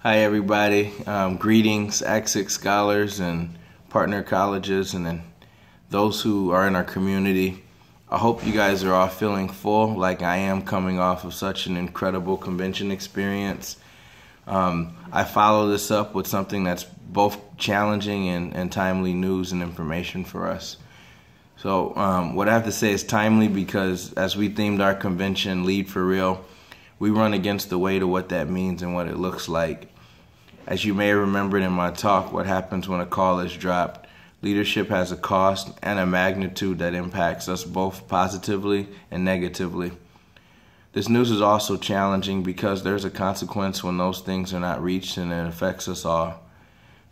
Hi everybody, greetings Act Six scholars and partner colleges and then those who are in our community. I hope you guys are all feeling full like I am coming off of such an incredible convention experience. I follow this up with something that's both challenging and timely news and information for us. So what I have to say is timely because as we themed our convention, Lead for Real, we run against the weight of what that means and what it looks like. As you may have remembered in my talk, what happens when a call is dropped. Leadership has a cost and a magnitude that impacts us both positively and negatively. This news is also challenging because there's a consequence when those things are not reached and it affects us all.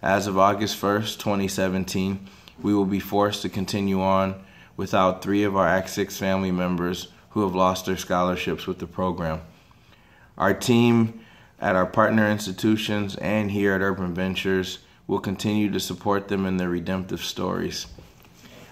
As of August 1st, 2017, we will be forced to continue on without 3 of our Act 6 family members who have lost their scholarships with the program. Our team at our partner institutions and here at Urban Ventures will continue to support them in their redemptive stories.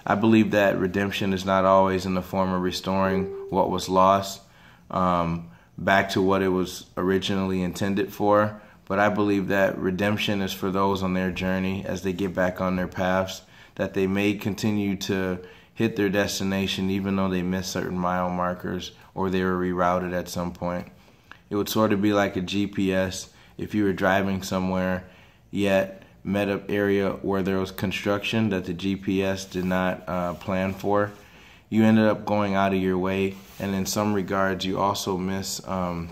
I believe that redemption is not always in the form of restoring what was lost back to what it was originally intended for, but I believe that redemption is for those on their journey as they get back on their paths, that they may continue to hit their destination even though they missed certain mile markers or they were rerouted at some point. It would sort of be like a GPS if you were driving somewhere yet met an area where there was construction that the GPS did not plan for. You ended up going out of your way, and in some regards you also miss some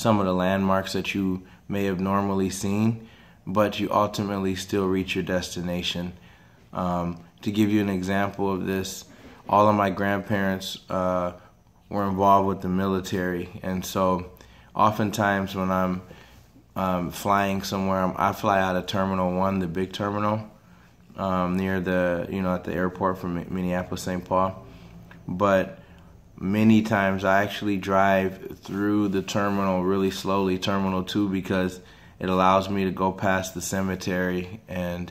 of the landmarks that you may have normally seen, but you ultimately still reach your destination. To give you an example of this, all of my grandparents were involved with the military, and so oftentimes when I'm flying somewhere, I fly out of Terminal 1, the big terminal, near the, at the airport from Minneapolis, St. Paul. But many times I actually drive through the terminal really slowly, Terminal 2, because it allows me to go past the cemetery. And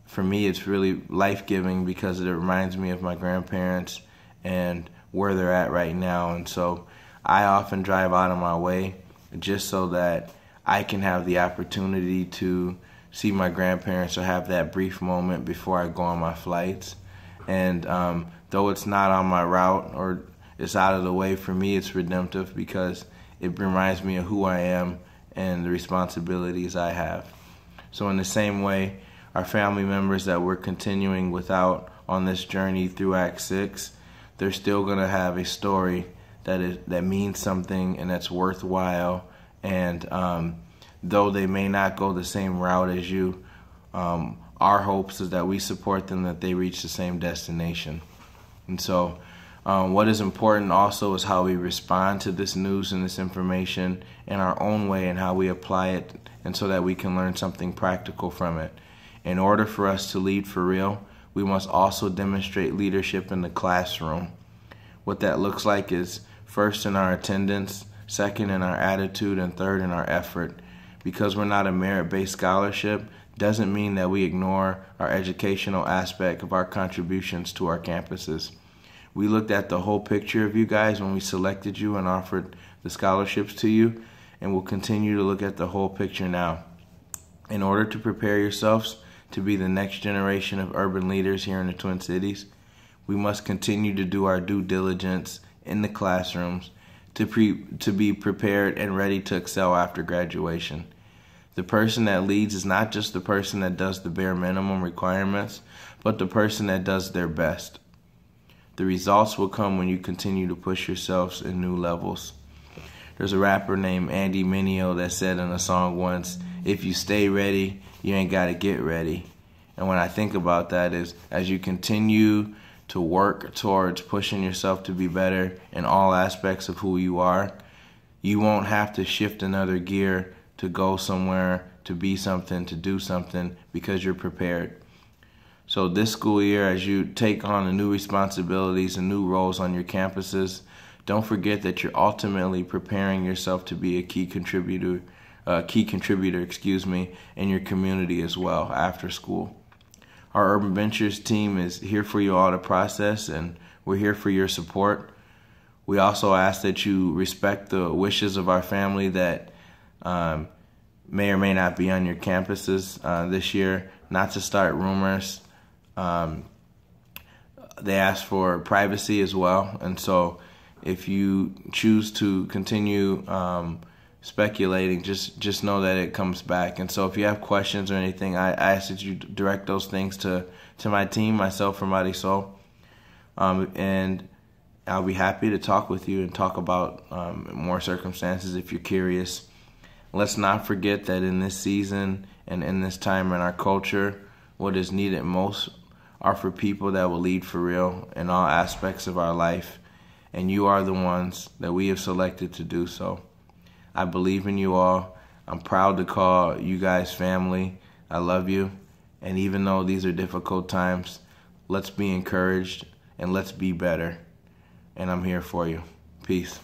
for me, it's really life-giving because it reminds me of my grandparents and where they're at right now. And so I often drive out of my way just so that I can have the opportunity to see my grandparents or have that brief moment before I go on my flights. And though it's not on my route or it's out of the way, for me it's redemptive because it reminds me of who I am and the responsibilities I have. So in the same way, our family members that we're continuing without on this journey through Act 6, they're still going to have a story that means something and that's worthwhile. And though they may not go the same route as you, our hopes is that we support them, that they reach the same destination. And so what is important also is how we respond to this news and this information in our own way and how we apply it, and so that we can learn something practical from it. In order for us to lead for real, we must also demonstrate leadership in the classroom. What that looks like is first in our attendance, second in our attitude, and third in our effort. Because we're not a merit-based scholarship doesn't mean that we ignore our educational aspect of our contributions to our campuses. We looked at the whole picture of you guys when we selected you and offered the scholarships to you, and we'll continue to look at the whole picture now. In order to prepare yourselves to be the next generation of urban leaders here in the Twin Cities, we must continue to do our due diligence in the classrooms to be prepared and ready to excel after graduation. The person that leads is not just the person that does the bare minimum requirements, but the person that does their best. The results will come when you continue to push yourselves in new levels. There's a rapper named Andy Mineo that said in a song once, "If you stay ready, you ain't got to get ready." And when I think about that is, as you continue to work towards pushing yourself to be better in all aspects of who you are, you won't have to shift another gear to go somewhere, to be something, to do something, because you're prepared. So this school year, as you take on the new responsibilities and new roles on your campuses, don't forget that you're ultimately preparing yourself to be a key contributor, in your community as well after school. Our Urban Ventures team is here for you all to process, and we're here for your support. We also ask that you respect the wishes of our family that may or may not be on your campuses this year, not to start rumors. They ask for privacy as well, and so if you choose to continue speculating, just know that it comes back. And so if you have questions or anything, I ask that you direct those things to my team, myself, or Marisol, and I'll be happy to talk with you and talk about more circumstances if you're curious. Let's not forget that in this season and in this time in our culture, what is needed most are for people that will lead for real in all aspects of our life. And you are the ones that we have selected to do so. I believe in you all. I'm proud to call you guys family. I love you. And even though these are difficult times, let's be encouraged and let's be better. And I'm here for you. Peace.